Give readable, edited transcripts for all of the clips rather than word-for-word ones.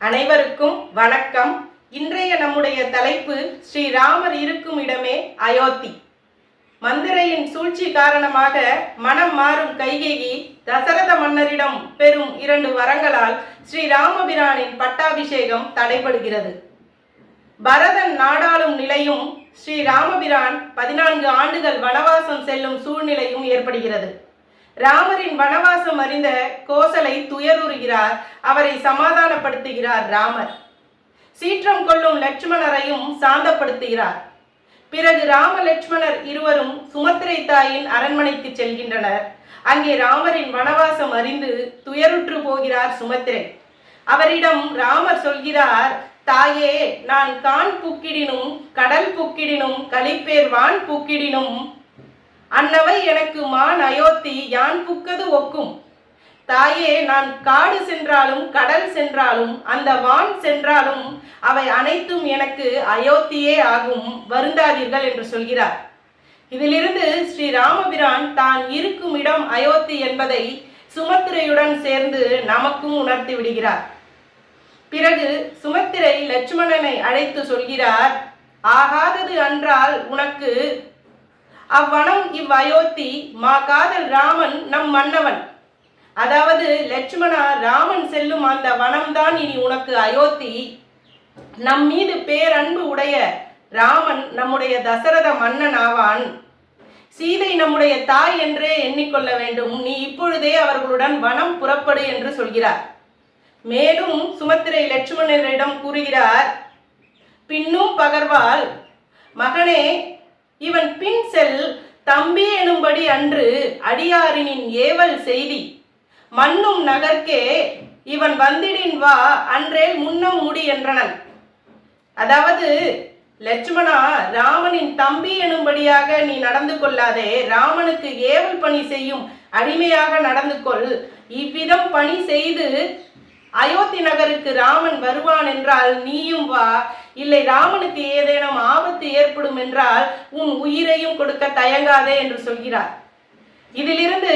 அனைவருக்கும் வணக்கம். இன்றைய நம்முடைய தலைப்பு ஸ்ரீராமர் இருக்கும் இடமே அயோத்தி. மந்திரையின் சூழ்ச்சி காரணமாக மனம் மாறும் கைகேயி தசரத மன்னரிடம் பெறும் 2 வரங்களால் ஸ்ரீராமபிரானின் பட்டாபிஷேகம் தடைபடுகிறது. பரதன் நாடாளும் நிலையும் ஸ்ரீராமபிரான் 14 ஆண்டுகள் வனவாசம் செல்லும் சூழ்நிலையும் ஏற்படுகிறது. ராமரின் வனவாசம் அறிந்த கோசலை துயருறுகிறார். அவரை சமாதானப்படுத்துகிறார் ராமர். சீற்றம் கொள்ளும் லட்சுமணரையும் சாந்தப்படுத்துகிறார். பிறகு ராம லட்சுமணர் இருவரும் சுமத்திரை தாயின் அரண்மனைக்கு செல்கின்றனர். அங்கே ராமரின் வனவாசம் அறிந்து துயருற்று போகிறார் சுமத்திரை. அவரிடம் ராமர் சொல்கிறார், தாயே, நான் கான் புக்கிடினும் கடல் புக்கிடினும் கலிப்பேர் வான் புக்கிடினும் அன்னவை எனக்கு மான் அயோத்தி யான் புக்கது ஒக்கும். தாயே, நான் காடு சென்றாலும் கடல் சென்றாலும் அந்த வான் சென்றாலும் அவை அனைத்தும் எனக்கு அயோத்தியே ஆகும், வருந்தாதீர்கள் என்று சொல்கிறார். இதிலிருந்து ஸ்ரீராமபிரான் தான் இருக்கும் இடம் அயோத்தி என்பதை சுமத்திரையுடன் சேர்ந்து நமக்கும் உணர்த்தி விடுகிறார். பிறகு சுமத்திரை லட்சுமணனை அழைத்து சொல்கிறார், ஆகாதது அன்றால் உனக்கு அவ்வனம் இவ்வயோத்தி, மா காதல் ராமன் நம் மன்னவன். அதாவது லட்சுமணா, ராமன் செல்லும் அந்த வனம்தான் இனி உனக்கு அயோத்தி. நம் மீது பேரன்பு உடைய ராமன் நம்முடைய தசரத மன்னன் ஆவான். சீதை நம்முடைய தாய் என்றே எண்ணிக்கொள்ள வேண்டும். நீ இப்பொழுதே அவர்களுடன் வனம் புறப்படு என்று சொல்கிறார். மேலும் சுமத்திரை லட்சுமணரிடம் கூறுகிறார், பின்னும் பகர்வால், மகனே, இவன் பின் செல் தம்பி எனும்படி அன்று அடியாரினின் ஏவல் செய்தி மண்ணும் நகர்க்கே இவன் வந்திடின் வா அன்றேல் முன்னம் முடி என்றனன். அதாவது லட்சுமணா, ராமனின் தம்பி எனும்படியாக நீ நடந்து கொள்ளாதே, ராமனுக்கு ஏவல் பணி செய்யும் அடிமையாக நடந்து கொள். இவ்விதம் பணி செய்து அயோத்தி நகருக்கு ராமன் வருவான் என்றால் நீயும் வா, இல்லை ராமனுக்கு ஏதேனும் ஆபத்து ஏற்படும் என்றால் உன் உயிரையும் கொடுக்க தயங்காதே என்று சொல்கிறார். இதிலிருந்து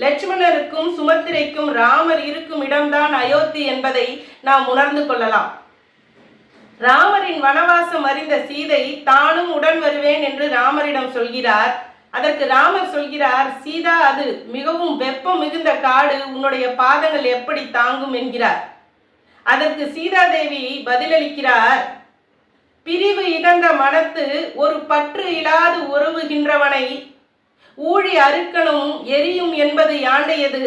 லட்சுமணருக்கும் சுமத்திரைக்கும் ராமர் இருக்கும் இடம்தான் அயோத்தி என்பதை நாம் உணர்ந்து கொள்ளலாம். ராமரின் வனவாசம் அறிந்த சீதை தானும் உடன் வருவேன் என்று ராமரிடம் சொல்கிறார். அதற்கு ராமர் சொல்கிறார், சீதா, அது மிகவும் வெப்பம் மிகுந்த காடு, உன்னுடைய பாதங்கள் எப்படி தாங்கும் என்கிறார். அதற்கு சீதாதேவி பதிலளிக்கிறார், பிரிவு இகந்த மனத்து ஒரு பற்று இல்லாது உறவுகின்றவனை ஊழி அறுக்கணும் எரியும் என்பது யாண்டையது,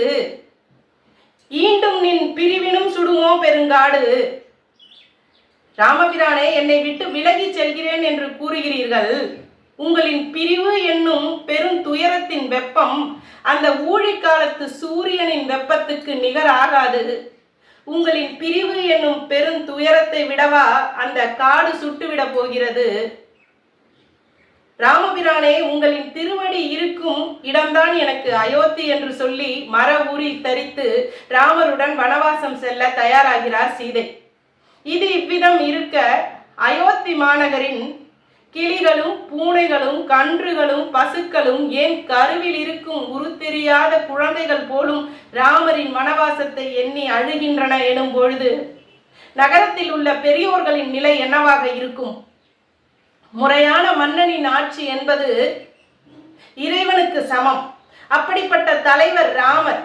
ஈண்டும் நின் பிரிவினும் சுடுமோ பெருங்காடு. ராமபிரானே, என்னை விட்டு விலகி செல்கிறேன் என்று கூறுகிறீர்கள். உங்களின் பிரிவு என்னும் பெரும் துயரத்தின் வெப்பம் அந்த ஊழிக்காலத்து சூரியனின் வெப்பத்துக்கு நிகர் ஆகாது. உங்களின் பிரிவு என்னும் பெரும் துயரத்தை விடவா அந்த காடு சுட்டுவிட போகிறது? ராமபிரானே, உங்களின் திருவடி இருக்கும் இடம்தான் எனக்கு அயோத்தி என்று சொல்லி மர ஊறி தரித்து ராமருடன் வனவாசம் செல்ல தயாராகிறார் சீதை. இது இவ்விதம் இருக்க அயோத்தி மாநகரின் கிளிகளும் பூனைகளும் கன்றுகளும் பசுக்களும் ஏன் கருவில் இருக்கும் உரு தெரியாத குழந்தைகள் போலும் ராமரின் வனவாசத்தை எண்ணி அழுகின்றன எனும் பொழுது நகரத்தில் உள்ள பெரியோர்களின் நிலை என்னவாக இருக்கும்? முறையான மன்னனின் ஆட்சி என்பது இறைவனுக்கு சமம். அப்படிப்பட்ட தலைவர் ராமர்.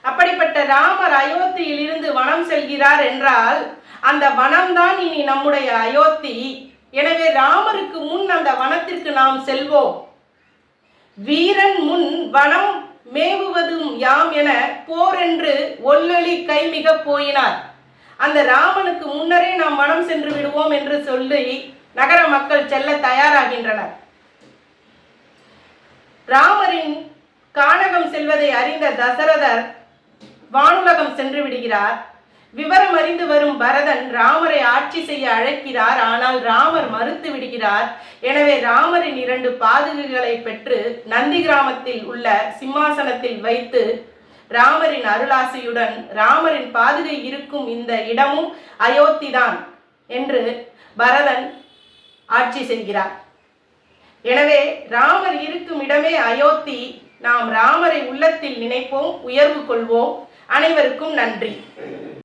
அப்படிப்பட்ட ராமர் அயோத்தியில் இருந்து வனம் செல்கிறார் என்றால் அந்த வனம்தான் இனி நம்முடைய அயோத்தி. எனவே ராமருக்கு முன் அந்த வனத்திற்கு நாம் செல்வோம். வீரன் முன் வனம் மேவுவதும் யாம் என போர் என்று ஒல்லொலி கைமிக போயினார். அந்த ராமனுக்கு முன்னரே நாம் வனம் சென்று விடுவோம் என்று சொல்லி நகர மக்கள் செல்ல தயாராகின்றனர். ராமரின் கானகம் செல்வதை அறிந்த தசரதர் வானுலகம் சென்று விடுகிறார். விவரம் அறிந்து வரும் பரதன் ராமரை ஆட்சி செய்ய அழைக்கிறார். ஆனால் ராமர் மறுத்து விடுகிறார். எனவே ராமரின் 2 பாதுகைகளை பெற்று நந்தி கிராமத்தில் உள்ள சிம்மாசனத்தில் வைத்து ராமரின் அருளாசியுடன் ராமரின் பாதுகை இருக்கும் இந்த இடமும் அயோத்தி தான் என்று பரதன் ஆட்சி செய்கிறார். எனவே ராமர் இருக்கும் இடமே அயோத்தி. நாம் ராமரை உள்ளத்தில் நினைப்போம், உயர்வு கொள்வோம். அனைவருக்கும் நன்றி.